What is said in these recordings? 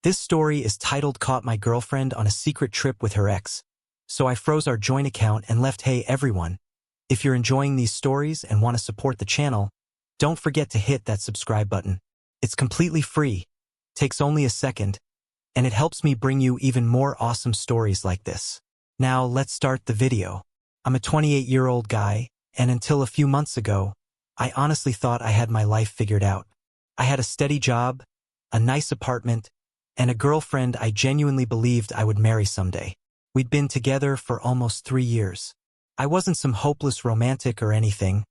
This story is titled Caught My Girlfriend on a Secret Trip with Her Ex. So I froze our joint account and left. Hey everyone, if you're enjoying these stories and want to support the channel, don't forget to hit that subscribe button. It's completely free, takes only a second, and it helps me bring you even more awesome stories like this. Now let's start the video. I'm a 28-year-old guy, and until a few months ago, I honestly thought I had my life figured out. I had a steady job, a nice apartment, and a girlfriend I genuinely believed I would marry someday. We'd been together for almost 3 years. I wasn't some hopeless romantic or anything,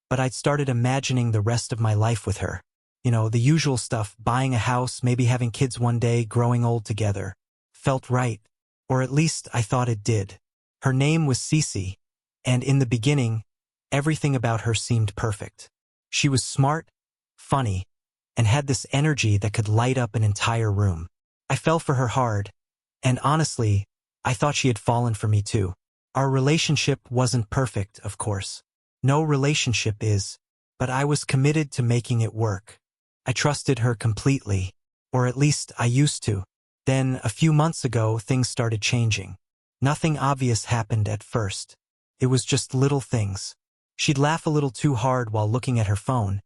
but I'd started imagining the rest of my life with her. You know, the usual stuff, buying a house, maybe having kids one day, growing old together. Felt right, or at least I thought it did. Her name was CeCe, and in the beginning, everything about her seemed perfect. She was smart, funny, and had this energy that could light up an entire room. I fell for her hard, and honestly, I thought she had fallen for me too. Our relationship wasn't perfect, of course. No relationship is, but I was committed to making it work. I trusted her completely, or at least I used to. Then, a few months ago, things started changing. Nothing obvious happened at first. It was just little things. She'd laugh a little too hard while looking at her phone,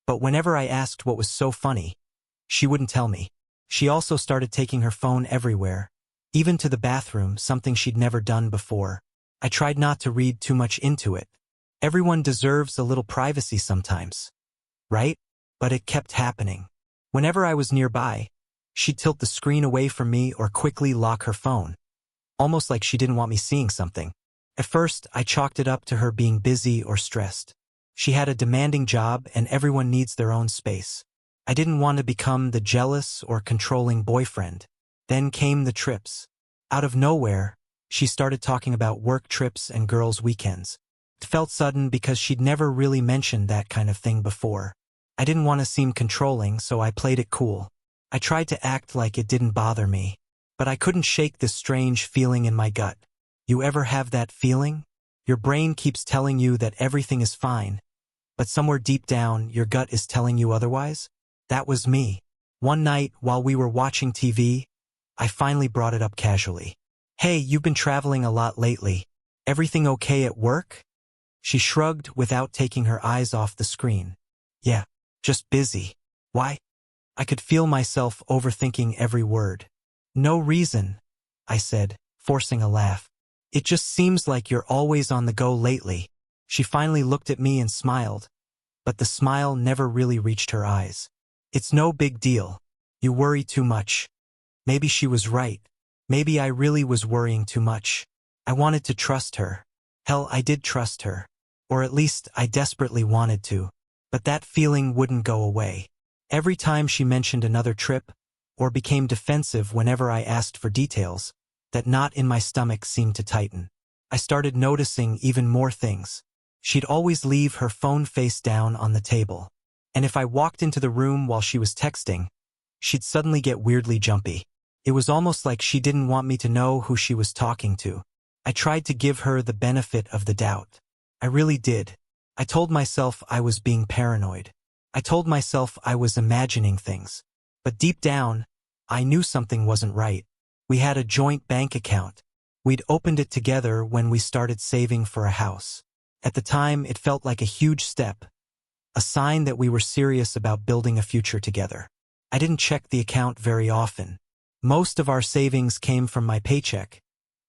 but whenever I asked what was so funny, she wouldn't tell me. She also started taking her phone everywhere, even to the bathroom, something she'd never done before. I tried not to read too much into it. Everyone deserves a little privacy sometimes, right? But it kept happening. Whenever I was nearby, she'd tilt the screen away from me or quickly lock her phone, almost like she didn't want me seeing something. At first, I chalked it up to her being busy or stressed. She had a demanding job and everyone needs their own space. I didn't want to become the jealous or controlling boyfriend. Then came the trips. Out of nowhere, she started talking about work trips and girls' weekends. It felt sudden because she'd never really mentioned that kind of thing before. I didn't want to seem controlling, so I played it cool. I tried to act like it didn't bother me, but I couldn't shake this strange feeling in my gut. You ever have that feeling? Your brain keeps telling you that everything is fine, but somewhere deep down, your gut is telling you otherwise? That was me. One night, while we were watching TV, I finally brought it up casually. Hey, you've been traveling a lot lately. Everything okay at work? She shrugged without taking her eyes off the screen. Yeah, just busy. Why? I could feel myself overthinking every word. No reason, I said, forcing a laugh. It just seems like you're always on the go lately. She finally looked at me and smiled, but the smile never really reached her eyes. It's no big deal. You worry too much. Maybe she was right. Maybe I really was worrying too much. I wanted to trust her. Hell, I did trust her. Or at least I desperately wanted to. But that feeling wouldn't go away. Every time she mentioned another trip, or became defensive whenever I asked for details, that knot in my stomach seemed to tighten. I started noticing even more things. She'd always leave her phone face down on the table. And if I walked into the room while she was texting, she'd suddenly get weirdly jumpy. It was almost like she didn't want me to know who she was talking to. I tried to give her the benefit of the doubt. I really did. I told myself I was being paranoid. I told myself I was imagining things. But deep down, I knew something wasn't right. We had a joint bank account. We'd opened it together when we started saving for a house. At the time, it felt like a huge step, a sign that we were serious about building a future together. I didn't check the account very often. Most of our savings came from my paycheck,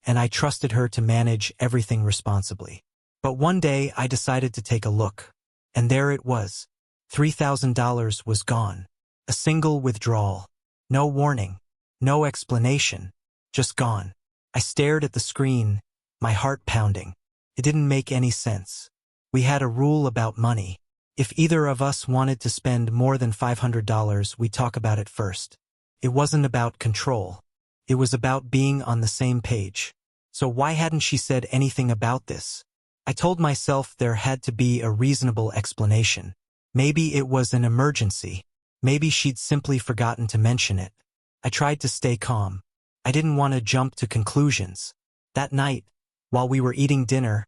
and I trusted her to manage everything responsibly. But one day I decided to take a look, and there it was. $3,000 was gone. A single withdrawal. No warning. No explanation. Just gone. I stared at the screen, my heart pounding. It didn't make any sense. We had a rule about money. If either of us wanted to spend more than $500, we'd talk about it first. It wasn't about control. It was about being on the same page. So why hadn't she said anything about this? I told myself there had to be a reasonable explanation. Maybe it was an emergency. Maybe she'd simply forgotten to mention it. I tried to stay calm. I didn't want to jump to conclusions. That night, while we were eating dinner,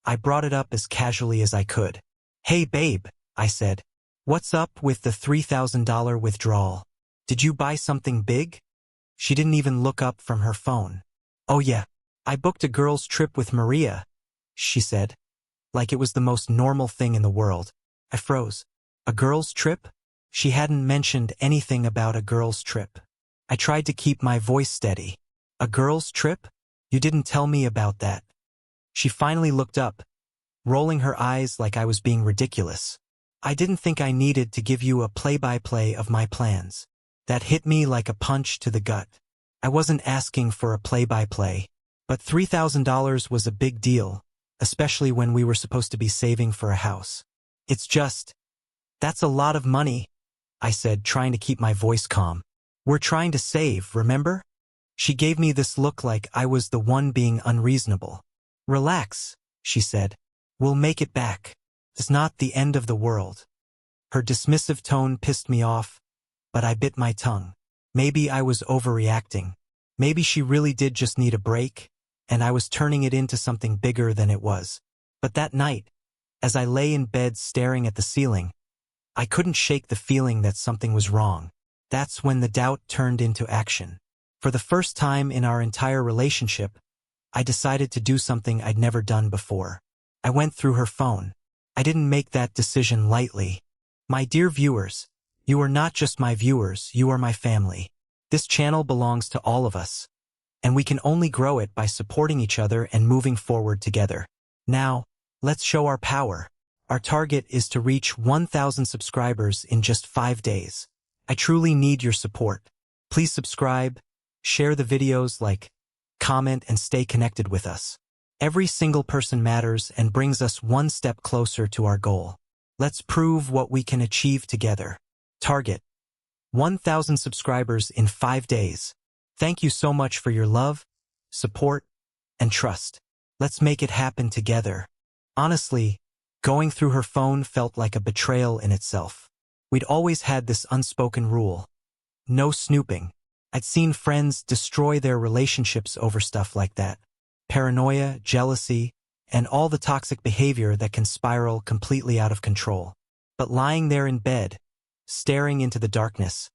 I brought it up as casually as I could. Hey babe, I said. What's up with the $3,000 withdrawal? Did you buy something big? She didn't even look up from her phone. "Oh yeah, I booked a girls' trip with Maria," she said, like it was the most normal thing in the world. I froze. A girls' trip? She hadn't mentioned anything about a girls' trip. I tried to keep my voice steady. "A girls' trip? You didn't tell me about that." She finally looked up, rolling her eyes like I was being ridiculous. "I didn't think I needed to give you a play-by-play of my plans." That hit me like a punch to the gut. I wasn't asking for a play-by-play, but $3,000 was a big deal, especially when we were supposed to be saving for a house. That's a lot of money," I said, trying to keep my voice calm. "We're trying to save, remember?" She gave me this look like I was the one being unreasonable. "Relax," she said. "We'll make it back. It's not the end of the world." Her dismissive tone pissed me off, but I bit my tongue. Maybe I was overreacting. Maybe she really did just need a break, and I was turning it into something bigger than it was. But that night, as I lay in bed staring at the ceiling, I couldn't shake the feeling that something was wrong. That's when the doubt turned into action. For the first time in our entire relationship, I decided to do something I'd never done before. I went through her phone. I didn't make that decision lightly. My dear viewers, you are not just my viewers, you are my family. This channel belongs to all of us, and we can only grow it by supporting each other and moving forward together. Now, let's show our power. Our target is to reach 1,000 subscribers in just 5 days. I truly need your support. Please subscribe, share the videos, like, comment, and stay connected with us. Every single person matters and brings us one step closer to our goal. Let's prove what we can achieve together. Target: 1,000 subscribers in 5 days. Thank you so much for your love, support, and trust. Let's make it happen together. Honestly, going through her phone felt like a betrayal in itself. We'd always had this unspoken rule: no snooping. I'd seen friends destroy their relationships over stuff like that. Paranoia, jealousy, and all the toxic behavior that can spiral completely out of control. But lying there in bed, staring into the darkness,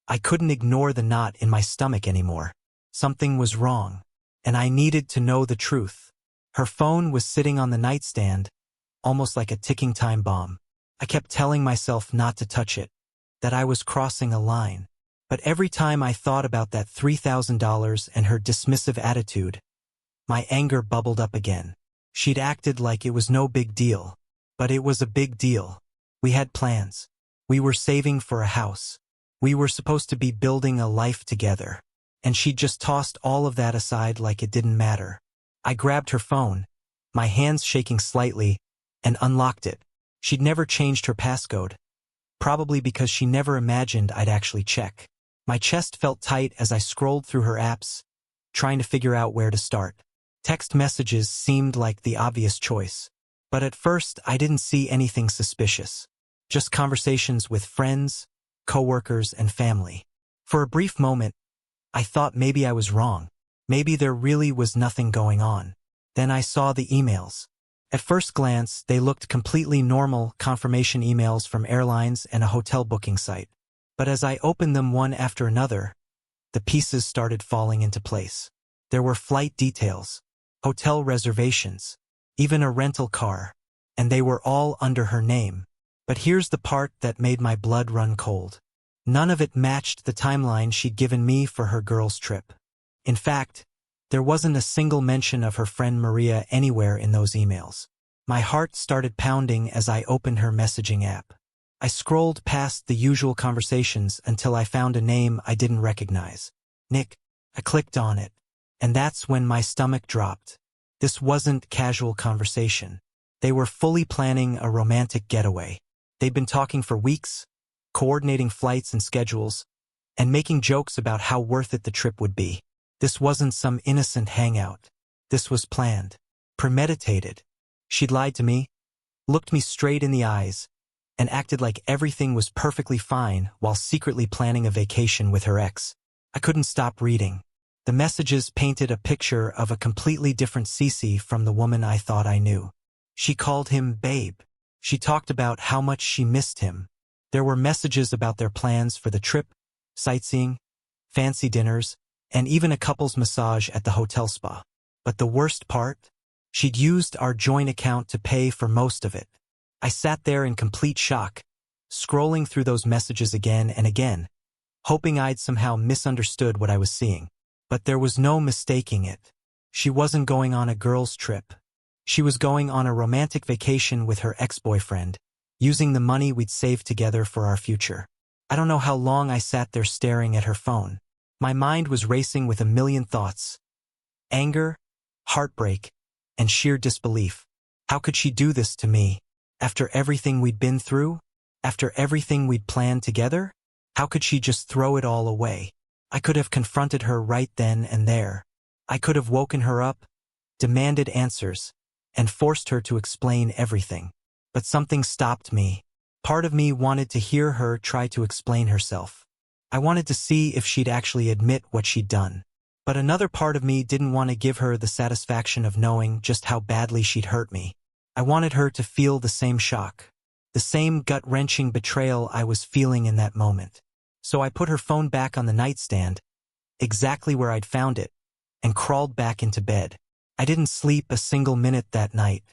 I couldn't ignore the knot in my stomach anymore. Something was wrong, and I needed to know the truth. Her phone was sitting on the nightstand, almost like a ticking time bomb. I kept telling myself not to touch it, that I was crossing a line. But every time I thought about that $3,000 and her dismissive attitude, my anger bubbled up again. She'd acted like it was no big deal, but it was a big deal. We had plans. We were saving for a house. We were supposed to be building a life together. And she'd just tossed all of that aside like it didn't matter. I grabbed her phone, my hands shaking slightly, and unlocked it. She'd never changed her passcode, probably because she never imagined I'd actually check. My chest felt tight as I scrolled through her apps, trying to figure out where to start. Text messages seemed like the obvious choice, but at first I didn't see anything suspicious. Just conversations with friends, coworkers, and family. For a brief moment, I thought maybe I was wrong. Maybe there really was nothing going on. Then I saw the emails. At first glance, they looked completely normal confirmation emails from airlines and a hotel booking site. But as I opened them one after another, the pieces started falling into place. There were flight details, hotel reservations, even a rental car, and they were all under her name. But here's the part that made my blood run cold. None of it matched the timeline she'd given me for her girls' trip. In fact, there wasn't a single mention of her friend Maria anywhere in those emails. My heart started pounding as I opened her messaging app. I scrolled past the usual conversations until I found a name I didn't recognize. Nick. I clicked on it, and that's when my stomach dropped. This wasn't casual conversation. They were fully planning a romantic getaway. They'd been talking for weeks, coordinating flights and schedules, and making jokes about how worth it the trip would be. This wasn't some innocent hangout. This was planned, premeditated. She'd lied to me, looked me straight in the eyes, and acted like everything was perfectly fine while secretly planning a vacation with her ex. I couldn't stop reading. The messages painted a picture of a completely different CeCe from the woman I thought I knew. She called him babe. She talked about how much she missed him. There were messages about their plans for the trip, sightseeing, fancy dinners, and even a couple's massage at the hotel spa. But the worst part? She'd used our joint account to pay for most of it. I sat there in complete shock, scrolling through those messages again and again, hoping I'd somehow misunderstood what I was seeing. But there was no mistaking it. She wasn't going on a girls' trip. She was going on a romantic vacation with her ex-boyfriend, using the money we'd saved together for our future. I don't know how long I sat there staring at her phone. My mind was racing with a million thoughts. Anger, heartbreak, and sheer disbelief. How could she do this to me? After everything we'd been through? After everything we'd planned together? How could she just throw it all away? I could have confronted her right then and there. I could have woken her up, demanded answers, and forced her to explain everything. But something stopped me. Part of me wanted to hear her try to explain herself. I wanted to see if she'd actually admit what she'd done. But another part of me didn't want to give her the satisfaction of knowing just how badly she'd hurt me. I wanted her to feel the same shock, the same gut-wrenching betrayal I was feeling in that moment. So I put her phone back on the nightstand, exactly where I'd found it, and crawled back into bed. I didn't sleep a single minute that night.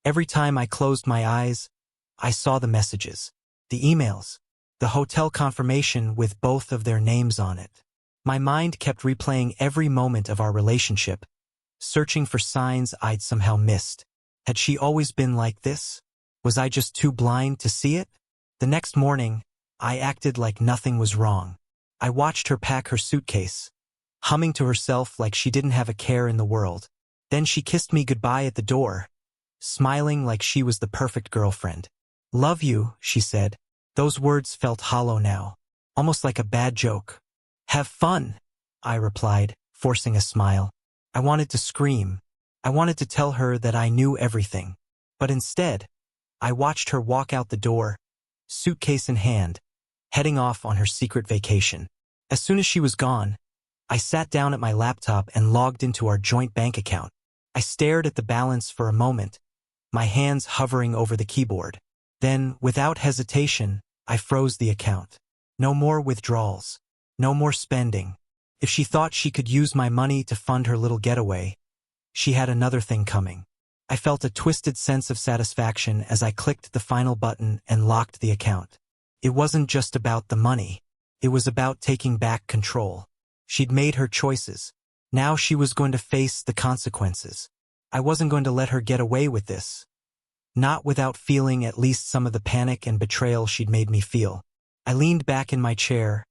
Every time I closed my eyes, I saw the messages, the emails, the hotel confirmation with both of their names on it. My mind kept replaying every moment of our relationship, searching for signs I'd somehow missed. Had she always been like this? Was I just too blind to see it? The next morning, I acted like nothing was wrong. I watched her pack her suitcase, humming to herself like she didn't have a care in the world. Then she kissed me goodbye at the door, smiling like she was the perfect girlfriend. "Love you," she said. Those words felt hollow now, almost like a bad joke. "Have fun," I replied, forcing a smile. I wanted to scream. I wanted to tell her that I knew everything. But instead, I watched her walk out the door, suitcase in hand, heading off on her secret vacation. As soon as she was gone, I sat down at my laptop and logged into our joint bank account. I stared at the balance for a moment, my hands hovering over the keyboard. Then, without hesitation, I froze the account. No more withdrawals. No more spending. If she thought she could use my money to fund her little getaway, she had another thing coming. I felt a twisted sense of satisfaction as I clicked the final button and locked the account. It wasn't just about the money. It was about taking back control. She'd made her choices. Now she was going to face the consequences. I wasn't going to let her get away with this. Not without feeling at least some of the panic and betrayal she'd made me feel. I leaned back in my chair,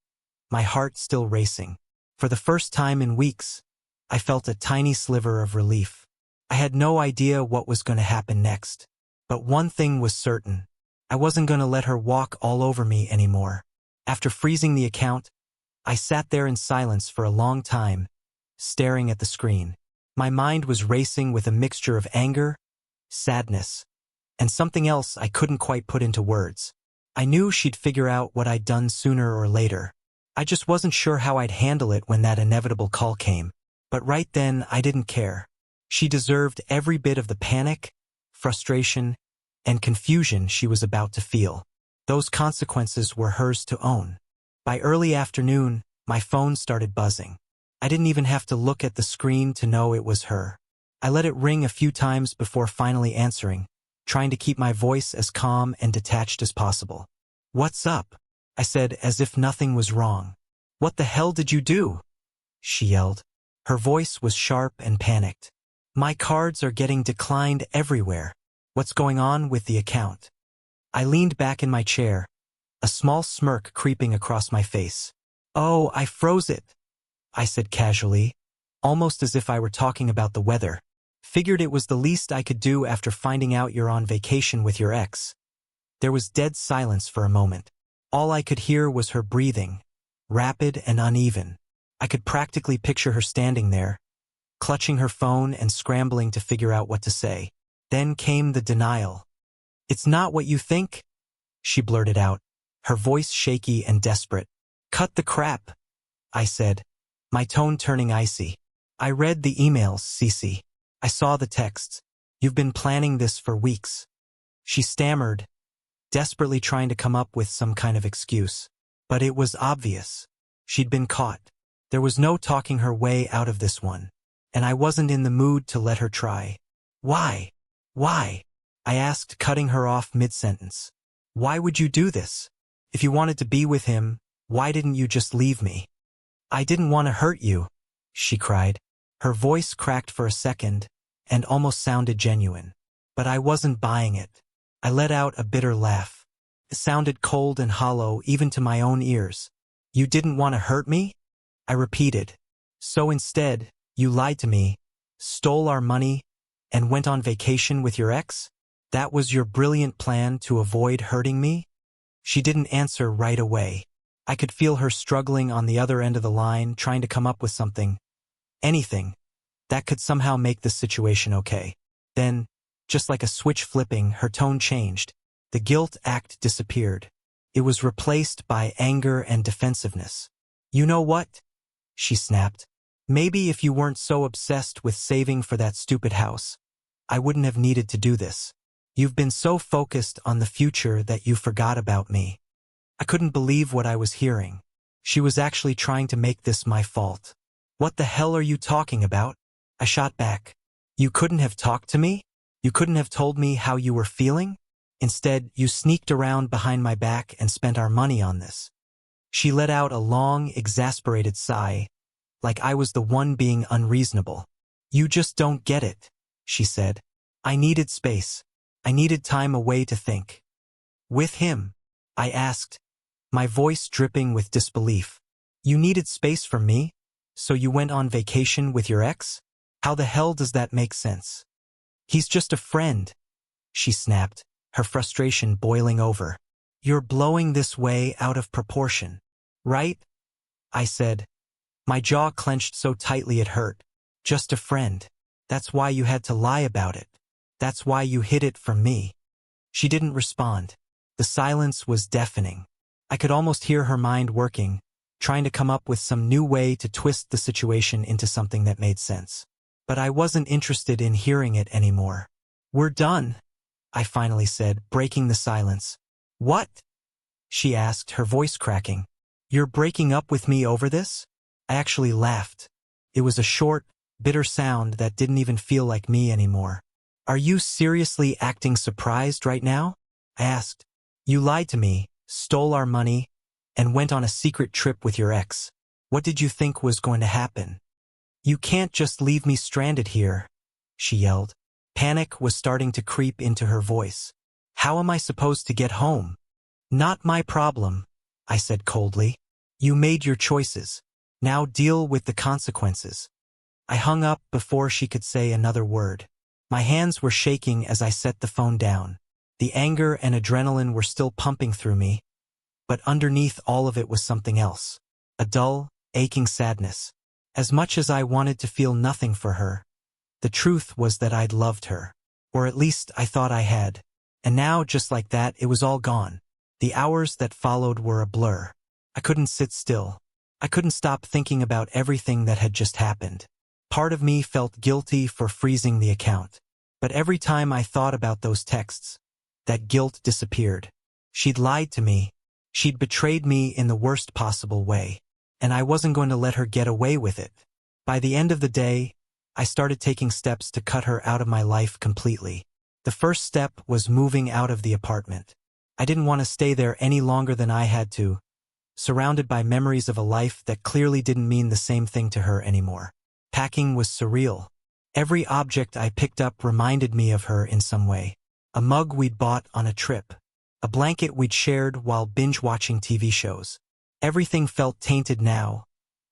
my heart still racing. For the first time in weeks, I felt a tiny sliver of relief. I had no idea what was going to happen next. But one thing was certain. I wasn't going to let her walk all over me anymore. After freezing the account, I sat there in silence for a long time, staring at the screen. My mind was racing with a mixture of anger, sadness, and something else I couldn't quite put into words. I knew she'd figure out what I'd done sooner or later. I just wasn't sure how I'd handle it when that inevitable call came. But right then, I didn't care. She deserved every bit of the panic, frustration, and confusion she was about to feel. Those consequences were hers to own. By early afternoon, my phone started buzzing. I didn't even have to look at the screen to know it was her. I let it ring a few times before finally answering, trying to keep my voice as calm and detached as possible. "What's up?" I said as if nothing was wrong. "What the hell did you do?" she yelled. Her voice was sharp and panicked. "My cards are getting declined everywhere. What's going on with the account?" I leaned back in my chair, a small smirk creeping across my face. "Oh, I froze it," I said casually, almost as if I were talking about the weather. "Figured it was the least I could do after finding out you're on vacation with your ex." There was dead silence for a moment. All I could hear was her breathing, rapid and uneven. I could practically picture her standing there, clutching her phone and scrambling to figure out what to say. Then came the denial. "It's not what you think," she blurted out, her voice shaky and desperate. "Cut the crap," I said, my tone turning icy. "I read the emails, CeCe. I saw the texts. You've been planning this for weeks." She stammered, desperately trying to come up with some kind of excuse. But it was obvious. She'd been caught. There was no talking her way out of this one, and I wasn't in the mood to let her try. Why? Why? I asked, cutting her off mid-sentence. Why would you do this? If you wanted to be with him, why didn't you just leave me? I didn't want to hurt you, she cried. Her voice cracked for a second and almost sounded genuine. But I wasn't buying it. I let out a bitter laugh. It sounded cold and hollow even to my own ears. You didn't want to hurt me? I repeated. So instead, you lied to me, stole our money, and went on vacation with your ex? That was your brilliant plan to avoid hurting me? She didn't answer right away. I could feel her struggling on the other end of the line, trying to come up with something, anything, that could somehow make the situation okay. Then, just like a switch flipping, her tone changed. The guilt act disappeared. It was replaced by anger and defensiveness. You know what? She snapped. Maybe if you weren't so obsessed with saving for that stupid house, I wouldn't have needed to do this. You've been so focused on the future that you forgot about me. I couldn't believe what I was hearing. She was actually trying to make this my fault. What the hell are you talking about? I shot back. You couldn't have talked to me? You couldn't have told me how you were feeling? Instead, you sneaked around behind my back and spent our money on this. She let out a long, exasperated sigh, like I was the one being unreasonable. You just don't get it, she said. I needed space. I needed time away to think. With him? I asked, my voice dripping with disbelief. You needed space from me? So you went on vacation with your ex? How the hell does that make sense? He's just a friend, she snapped, her frustration boiling over. You're blowing this way out of proportion, right? I said. My jaw clenched so tightly it hurt. Just a friend. That's why you had to lie about it. That's why you hid it from me. She didn't respond. The silence was deafening. I could almost hear her mind working, trying to come up with some new way to twist the situation into something that made sense. But I wasn't interested in hearing it anymore. We're done, I finally said, breaking the silence. What? She asked, her voice cracking. You're breaking up with me over this? I actually laughed. It was a short, bitter sound that didn't even feel like me anymore. Are you seriously acting surprised right now? I asked. You lied to me, stole our money, and went on a secret trip with your ex. What did you think was going to happen? You can't just leave me stranded here, she yelled. Panic was starting to creep into her voice. How am I supposed to get home? Not my problem, I said coldly. You made your choices. Now deal with the consequences. I hung up before she could say another word. My hands were shaking as I set the phone down. The anger and adrenaline were still pumping through me, but underneath all of it was something else. A dull, aching sadness. As much as I wanted to feel nothing for her, the truth was that I'd loved her. Or at least I thought I had. And now, just like that, it was all gone. The hours that followed were a blur. I couldn't sit still. I couldn't stop thinking about everything that had just happened. Part of me felt guilty for freezing the account. But every time I thought about those texts, that guilt disappeared. She'd lied to me. She'd betrayed me in the worst possible way. And I wasn't going to let her get away with it. By the end of the day, I started taking steps to cut her out of my life completely. The first step was moving out of the apartment. I didn't want to stay there any longer than I had to, surrounded by memories of a life that clearly didn't mean the same thing to her anymore. Packing was surreal. Every object I picked up reminded me of her in some way. A mug we'd bought on a trip. A blanket we'd shared while binge-watching TV shows. Everything felt tainted now,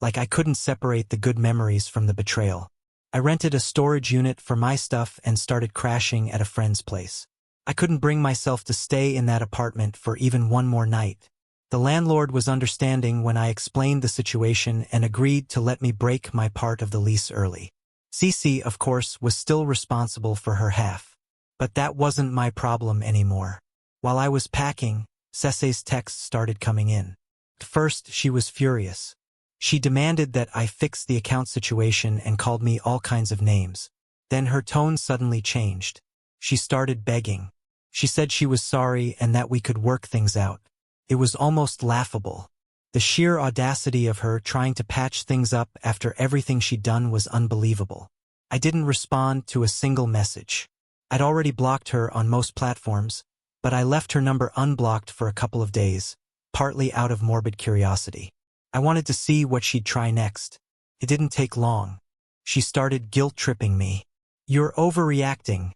like I couldn't separate the good memories from the betrayal. I rented a storage unit for my stuff and started crashing at a friend's place. I couldn't bring myself to stay in that apartment for even one more night. The landlord was understanding when I explained the situation and agreed to let me break my part of the lease early. CeCe, of course, was still responsible for her half. But that wasn't my problem anymore. While I was packing, CeCe's texts started coming in. At first, she was furious. She demanded that I fix the account situation and called me all kinds of names. Then her tone suddenly changed. She started begging. She said she was sorry and that we could work things out. It was almost laughable. The sheer audacity of her trying to patch things up after everything she'd done was unbelievable. I didn't respond to a single message. I'd already blocked her on most platforms, but I left her number unblocked for a couple of days, partly out of morbid curiosity. I wanted to see what she'd try next. It didn't take long. She started guilt-tripping me. "You're overreacting,"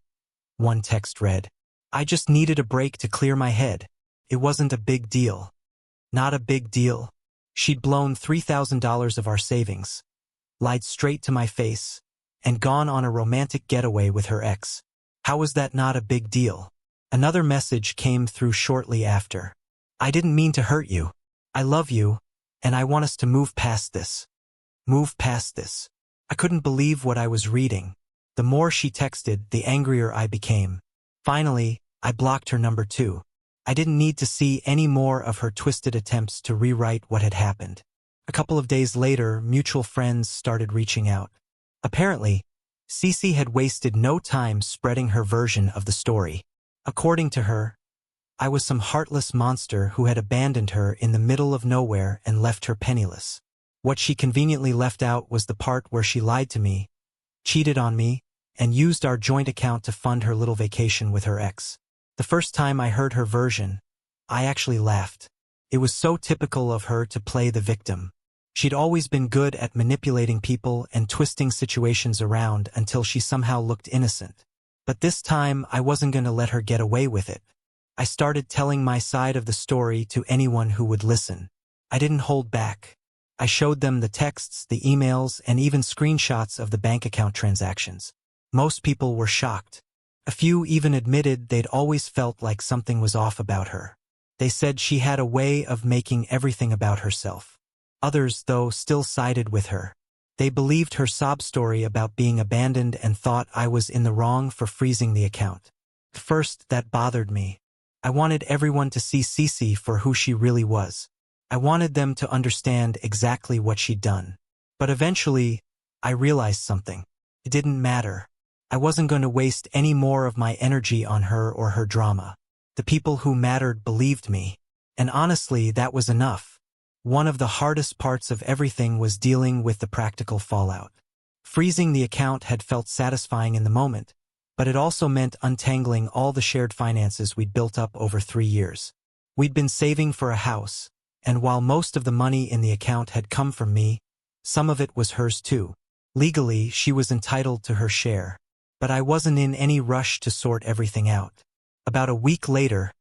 one text read. "I just needed a break to clear my head. It wasn't a big deal." Not a big deal. She'd blown $3,000 of our savings, lied straight to my face, and gone on a romantic getaway with her ex. How was that not a big deal? Another message came through shortly after. "I didn't mean to hurt you. I love you, and I want us to move past this. Move past this." I couldn't believe what I was reading. The more she texted, the angrier I became. Finally, I blocked her number 2. I didn't need to see any more of her twisted attempts to rewrite what had happened. A couple of days later, mutual friends started reaching out. Apparently, CeCe had wasted no time spreading her version of the story. According to her, I was some heartless monster who had abandoned her in the middle of nowhere and left her penniless. What she conveniently left out was the part where she lied to me, cheated on me, and used our joint account to fund her little vacation with her ex. The first time I heard her version, I actually laughed. It was so typical of her to play the victim. She'd always been good at manipulating people and twisting situations around until she somehow looked innocent. But this time, I wasn't going to let her get away with it. I started telling my side of the story to anyone who would listen. I didn't hold back. I showed them the texts, the emails, and even screenshots of the bank account transactions. Most people were shocked. A few even admitted they'd always felt like something was off about her. They said she had a way of making everything about herself. Others, though, still sided with her. They believed her sob story about being abandoned and thought I was in the wrong for freezing the account. At first, that bothered me. I wanted everyone to see CeCe for who she really was. I wanted them to understand exactly what she'd done. But eventually, I realized something. It didn't matter. I wasn't going to waste any more of my energy on her or her drama. The people who mattered believed me. And honestly, that was enough. One of the hardest parts of everything was dealing with the practical fallout. Freezing the account had felt satisfying in the moment, but it also meant untangling all the shared finances we'd built up over 3 years. We'd been saving for a house, and while most of the money in the account had come from me, some of it was hers too. Legally, she was entitled to her share. But I wasn't in any rush to sort everything out. About a week later,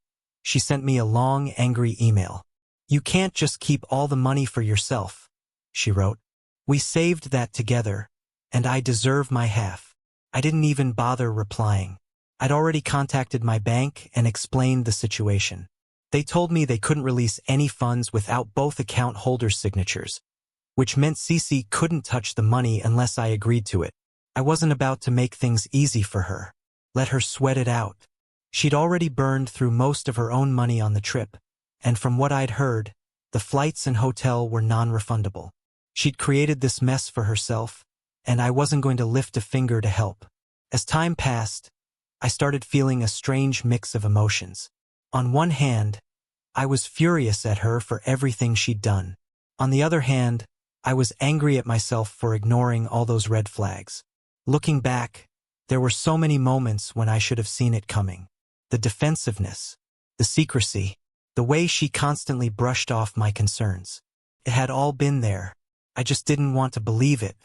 she sent me a long, angry email. "You can't just keep all the money for yourself," she wrote. "We saved that together, and I deserve my half." I didn't even bother replying. I'd already contacted my bank and explained the situation. They told me they couldn't release any funds without both account holders' signatures, which meant CeCe couldn't touch the money unless I agreed to it. I wasn't about to make things easy for her. Let her sweat it out. She'd already burned through most of her own money on the trip, and from what I'd heard, the flights and hotel were non-refundable. She'd created this mess for herself, and I wasn't going to lift a finger to help. As time passed, I started feeling a strange mix of emotions. On one hand, I was furious at her for everything she'd done. On the other hand, I was angry at myself for ignoring all those red flags. Looking back, there were so many moments when I should have seen it coming. The defensiveness, the secrecy, the way she constantly brushed off my concerns. It had all been there. I just didn't want to believe it.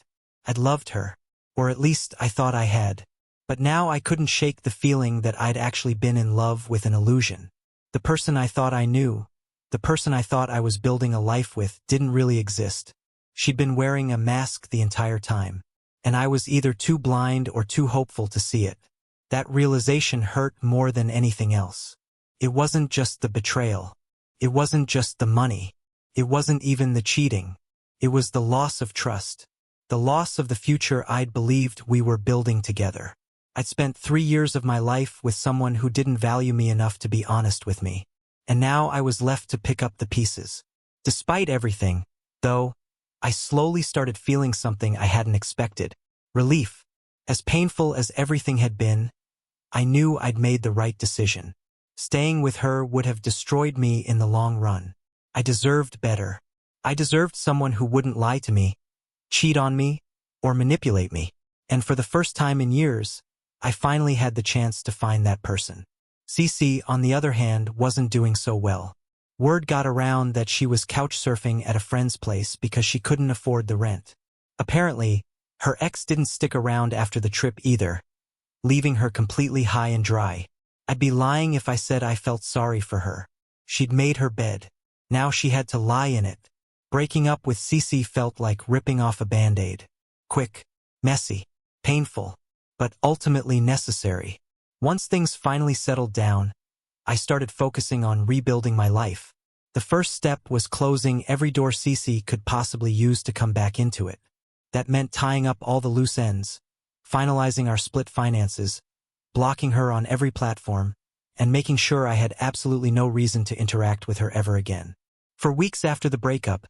I'd loved her, or at least I thought I had. But now I couldn't shake the feeling that I'd actually been in love with an illusion. The person I thought I knew, the person I thought I was building a life with, didn't really exist. She'd been wearing a mask the entire time. And I was either too blind or too hopeful to see it. That realization hurt more than anything else. It wasn't just the betrayal. It wasn't just the money. It wasn't even the cheating. It was the loss of trust. The loss of the future I'd believed we were building together. I'd spent 3 years of my life with someone who didn't value me enough to be honest with me. And now I was left to pick up the pieces. Despite everything, though, I slowly started feeling something I hadn't expected. Relief. As painful as everything had been, I knew I'd made the right decision. Staying with her would have destroyed me in the long run. I deserved better. I deserved someone who wouldn't lie to me, cheat on me, or manipulate me. And for the first time in years, I finally had the chance to find that person. CeCe, on the other hand, wasn't doing so well. Word got around that she was couch surfing at a friend's place because she couldn't afford the rent. Apparently, her ex didn't stick around after the trip either, leaving her completely high and dry. I'd be lying if I said I felt sorry for her. She'd made her bed. Now she had to lie in it. Breaking up with CeCe felt like ripping off a Band-Aid. Quick, messy, painful, but ultimately necessary. Once things finally settled down, I started focusing on rebuilding my life. The first step was closing every door CeCe could possibly use to come back into it. That meant tying up all the loose ends, finalizing our split finances, blocking her on every platform, and making sure I had absolutely no reason to interact with her ever again. For weeks after the breakup,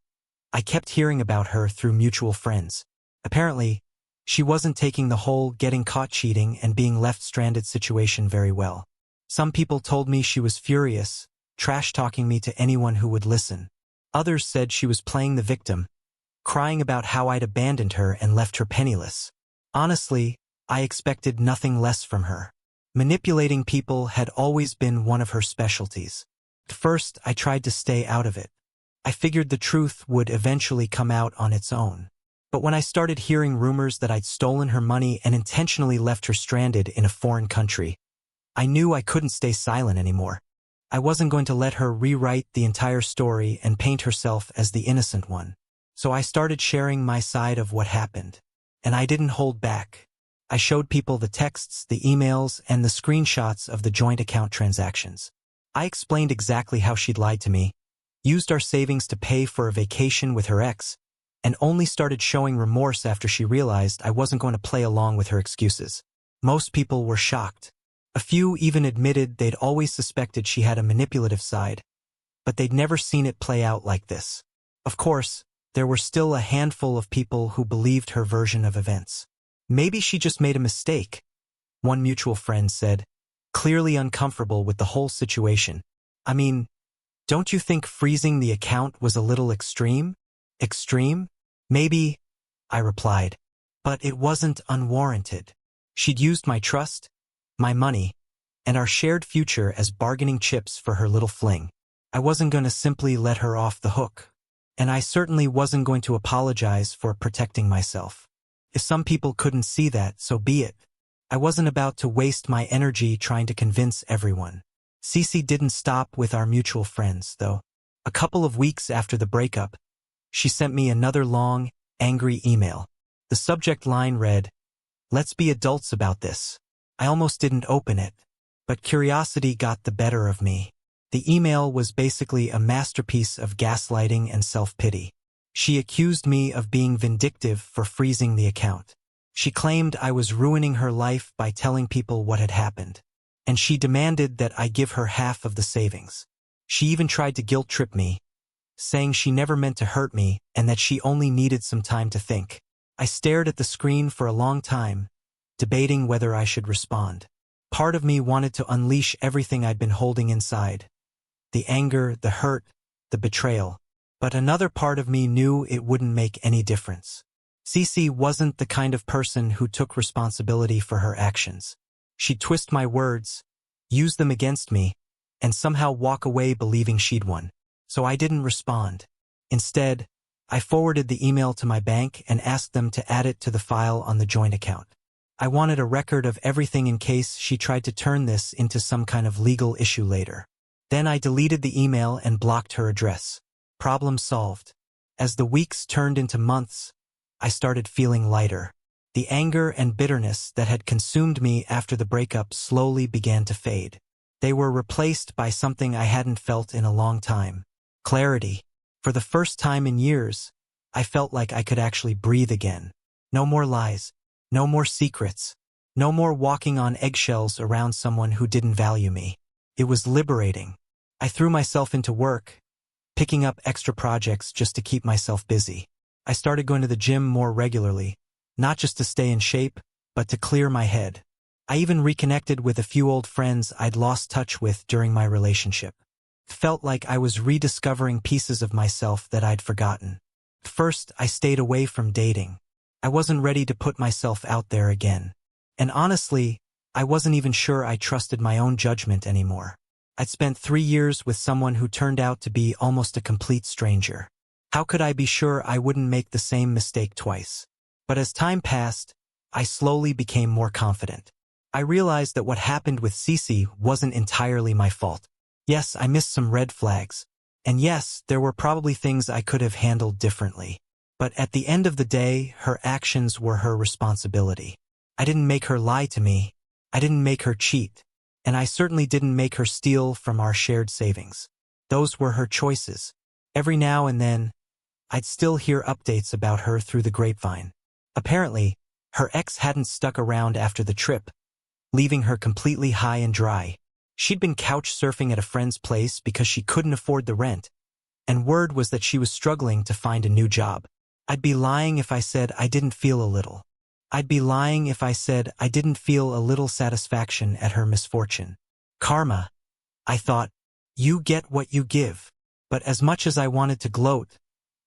I kept hearing about her through mutual friends. Apparently, she wasn't taking the whole getting caught cheating and being left stranded situation very well. Some people told me she was furious, trash-talking me to anyone who would listen. Others said she was playing the victim, crying about how I'd abandoned her and left her penniless. Honestly, I expected nothing less from her. Manipulating people had always been one of her specialties. At first, I tried to stay out of it. I figured the truth would eventually come out on its own. But when I started hearing rumors that I'd stolen her money and intentionally left her stranded in a foreign country, I knew I couldn't stay silent anymore. I wasn't going to let her rewrite the entire story and paint herself as the innocent one. So I started sharing my side of what happened. And I didn't hold back. I showed people the texts, the emails, and the screenshots of the joint account transactions. I explained exactly how she'd lied to me, used our savings to pay for a vacation with her ex, and only started showing remorse after she realized I wasn't going to play along with her excuses. Most people were shocked. A few even admitted they'd always suspected she had a manipulative side, but they'd never seen it play out like this. Of course, there were still a handful of people who believed her version of events. Maybe she just made a mistake, one mutual friend said, clearly uncomfortable with the whole situation. I mean, don't you think freezing the account was a little extreme? Extreme? Maybe, I replied, but it wasn't unwarranted. She'd used my trust, my money, and our shared future as bargaining chips for her little fling. I wasn't going to simply let her off the hook. And I certainly wasn't going to apologize for protecting myself. If some people couldn't see that, so be it. I wasn't about to waste my energy trying to convince everyone. CeCe didn't stop with our mutual friends, though. A couple of weeks after the breakup, she sent me another long, angry email. The subject line read, "Let's be adults about this." I almost didn't open it, but curiosity got the better of me. The email was basically a masterpiece of gaslighting and self-pity. She accused me of being vindictive for freezing the account. She claimed I was ruining her life by telling people what had happened, and she demanded that I give her half of the savings. She even tried to guilt-trip me, saying she never meant to hurt me and that she only needed some time to think. I stared at the screen for a long time, debating whether I should respond. Part of me wanted to unleash everything I'd been holding inside. The anger, the hurt, the betrayal. But another part of me knew it wouldn't make any difference. CeCe wasn't the kind of person who took responsibility for her actions. She'd twist my words, use them against me, and somehow walk away believing she'd won. So I didn't respond. Instead, I forwarded the email to my bank and asked them to add it to the file on the joint account. I wanted a record of everything in case she tried to turn this into some kind of legal issue later. Then I deleted the email and blocked her address. Problem solved. As the weeks turned into months, I started feeling lighter. The anger and bitterness that had consumed me after the breakup slowly began to fade. They were replaced by something I hadn't felt in a long time. Clarity. For the first time in years, I felt like I could actually breathe again. No more lies. No more secrets. No more walking on eggshells around someone who didn't value me. It was liberating. I threw myself into work, picking up extra projects just to keep myself busy. I started going to the gym more regularly, not just to stay in shape, but to clear my head. I even reconnected with a few old friends I'd lost touch with during my relationship. Felt like I was rediscovering pieces of myself that I'd forgotten. First, I stayed away from dating. I wasn't ready to put myself out there again. And honestly, I wasn't even sure I trusted my own judgment anymore. I'd spent 3 years with someone who turned out to be almost a complete stranger. How could I be sure I wouldn't make the same mistake twice? But as time passed, I slowly became more confident. I realized that what happened with CeCe wasn't entirely my fault. Yes, I missed some red flags. And yes, there were probably things I could have handled differently. But at the end of the day, her actions were her responsibility. I didn't make her lie to me. I didn't make her cheat. And I certainly didn't make her steal from our shared savings. Those were her choices. Every now and then, I'd still hear updates about her through the grapevine. Apparently, her ex hadn't stuck around after the trip, leaving her completely high and dry. She'd been couch surfing at a friend's place because she couldn't afford the rent, and word was that she was struggling to find a new job. I'd be lying if I said I didn't feel a little. I'd be lying if I said I didn't feel a little satisfaction at her misfortune. Karma, I thought, you get what you give. But as much as I wanted to gloat,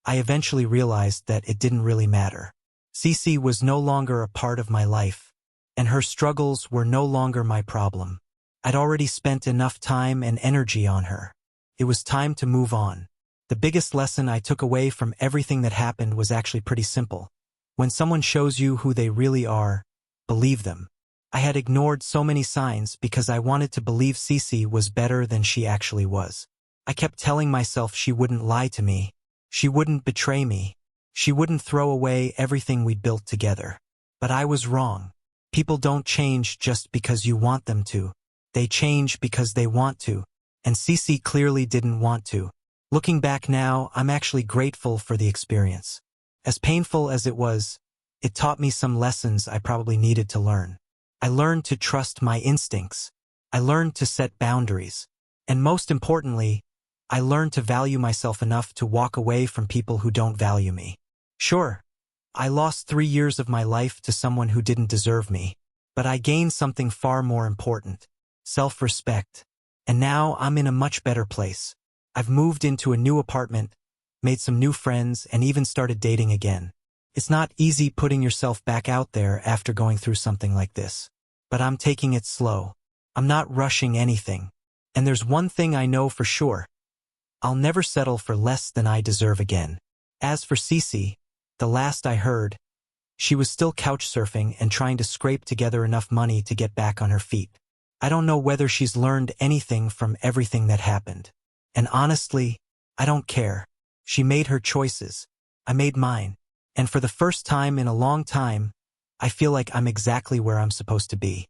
I eventually realized that it didn't really matter. CeCe was no longer a part of my life, and her struggles were no longer my problem. I'd already spent enough time and energy on her. It was time to move on. The biggest lesson I took away from everything that happened was actually pretty simple. When someone shows you who they really are, believe them. I had ignored so many signs because I wanted to believe CeCe was better than she actually was. I kept telling myself she wouldn't lie to me. She wouldn't betray me. She wouldn't throw away everything we'd built together. But I was wrong. People don't change just because you want them to. They change because they want to. And CeCe clearly didn't want to. Looking back now, I'm actually grateful for the experience. As painful as it was, it taught me some lessons I probably needed to learn. I learned to trust my instincts. I learned to set boundaries. And most importantly, I learned to value myself enough to walk away from people who don't value me. Sure, I lost 3 years of my life to someone who didn't deserve me, but I gained something far more important: self-respect. And now I'm in a much better place. I've moved into a new apartment, made some new friends, and even started dating again. It's not easy putting yourself back out there after going through something like this. But I'm taking it slow. I'm not rushing anything. And there's one thing I know for sure. I'll never settle for less than I deserve again. As for CeCe, the last I heard, she was still couch surfing and trying to scrape together enough money to get back on her feet. I don't know whether she's learned anything from everything that happened. And honestly, I don't care. She made her choices. I made mine. And for the first time in a long time, I feel like I'm exactly where I'm supposed to be.